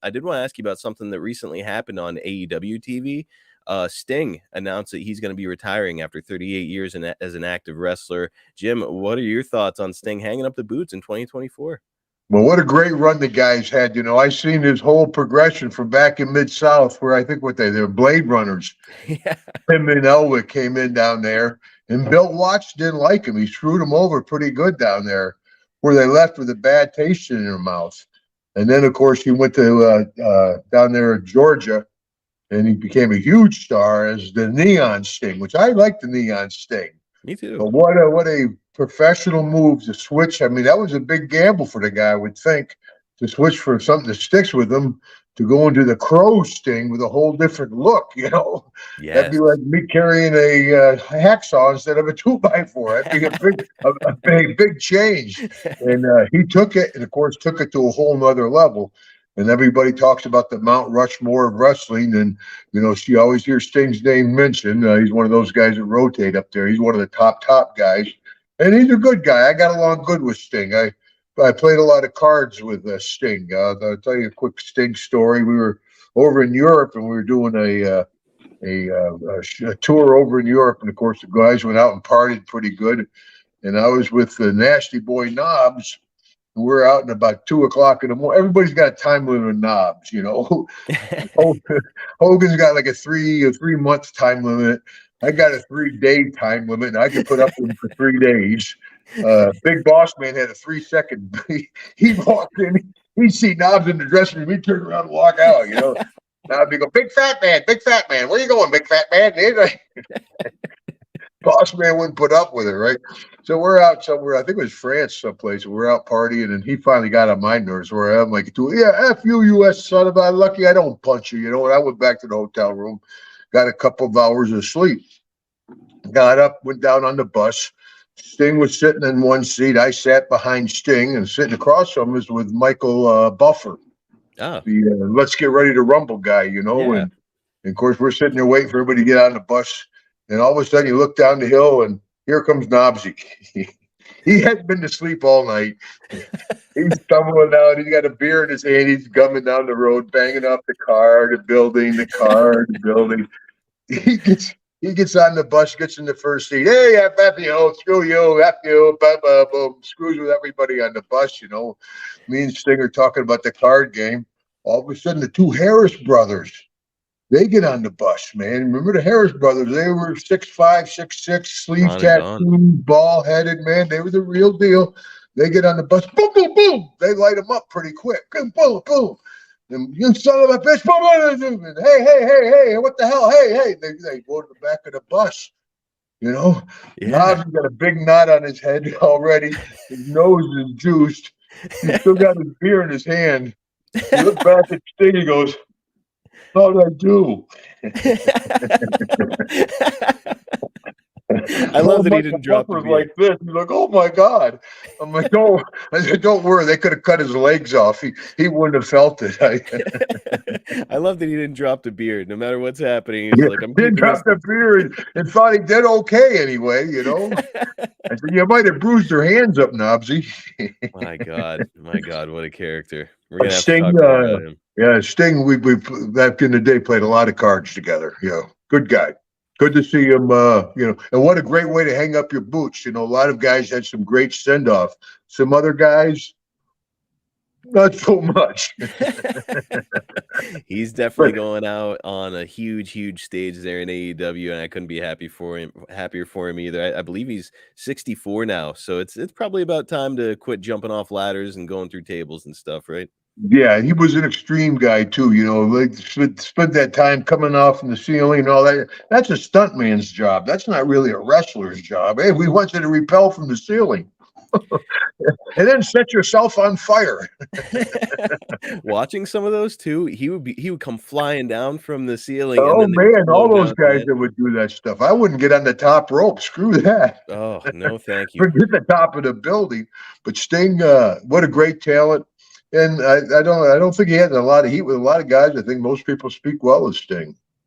I did want to ask you about something that recently happened on AEW TV. Sting announced that he's going to be retiring after 38 years as an active wrestler. Jim, what are your thoughts on Sting hanging up the boots in 2024? Well, what a great run the guy's had. I seen his whole progression from back in Mid-South where I think they were Blade Runners. Yeah. Him and Elwick came in down there, and Bill Watts didn't like him. He screwed him over pretty good down there where they left with a bad taste in their mouth. And then, of course, he went to down there in Georgia, and he became a huge star as the Neon Sting, which I like the Neon Sting. Me too. But what a professional move to switch. I mean, that was a big gamble for the guy, I would think, to switch for something that sticks with him to go into the Crow Sting with a whole different look, Yes. That'd be like me carrying a hacksaw instead of a 2x4. That'd be a big change. And he took it, and of course took it to a whole nother level. And everybody talks about the Mount Rushmore of wrestling. And, she always hears Sting's name mentioned. He's one of those guys that rotate up there. He's one of the top guys. And he's a good guy. I got along good with Sting. I played a lot of cards with Sting. I'll tell you a quick Sting story. We were over in Europe, and we were doing a tour over in Europe. And, of course, the guys went out and partied pretty good. And I was with the Nasty Boy Knobs. We're out in about 2 o'clock in the morning. Everybody's got a time limit of knobs, Hogan's got like a 3-month time limit. I got a 3-day time limit, and I could put up with him for 3 days. Big Boss Man had a 3-second. He walked in, he'd see Knobs in the dressing room, he'd turn around and walk out, Now he'd go, big fat man, where you going, big fat man? Boss Man wouldn't put up with it, right? So we're out somewhere, I think it was France someplace, and we're out partying, and he finally got on my nerves where I'm like, F you, U.S. son of a lucky I don't punch you, And I went back to the hotel room, got a couple of hours of sleep, got up, went down on the bus. Sting was sitting in one seat. I sat behind Sting, and sitting across from him was with Michael Buffer, the Let's Get Ready to Rumble guy, Yeah. And of course, we're sitting there waiting for everybody to get on the bus. And all of a sudden, you look down the hill, and here comes Knobsy. He hadn't been to sleep all night. He's stumbling out. He's got a beer in his hand. He's gumming down the road, banging off the building. He gets on the bus, gets in the first seat. Hey, F you, screw you, F you, boom, screws with everybody on the bus, Me and Sting are talking about the card game. All of a sudden, the two Harris brothers, they get on the bus, man. Remember the Harris brothers? They were 6'5", 6'6", sleeve tattooed, ball-headed, man. They were the real deal. They get on the bus, boom, boom, boom. They light them up pretty quick. Boom, boom, boom. And you son of a bitch, boom, boom, boom. Hey, what the hell? Hey. They go to the back of the bus, Yeah. Knobs got a big knot on his head already. His nose is juiced. He's still got his beer in his hand. He looks back at Sting, he goes, how did I do? I love that he didn't drop the beer. Like this. He's like, oh my God. I'm like, no. I said, don't worry. They could have cut his legs off. He wouldn't have felt it. I love that he didn't drop the beard. No matter what's happening, he's like, I'm didn't drop the beard and thought he did okay anyway, I said, you might have bruised your hands up, Knobsy. My God, what a character. We're gonna have Sting, to talk more about him. Yeah, Sting, we back in the day played a lot of cards together. Good guy. Good to see him, and what a great way to hang up your boots. A lot of guys had some great send-off. Some other guys, not so much. He's definitely going out on a huge stage there in AEW, and I couldn't be happier for him either. I believe he's 64 now, so it's probably about time to quit jumping off ladders and going through tables and stuff, right? Yeah, he was an extreme guy too. Like spent that time coming off from the ceiling and all that. That's a stuntman's job. That's not really a wrestler's job. Hey, we want you to repel from the ceiling, and then set yourself on fire. Watching some of those too, he would come flying down from the ceiling. Oh man, all those guys that would do that stuff. I wouldn't get on the top rope. Screw that. Oh no, thank you. Forget the top of the building. But Sting, what a great talent. And I don't think he had a lot of heat with a lot of guys. I think most people speak well of Sting.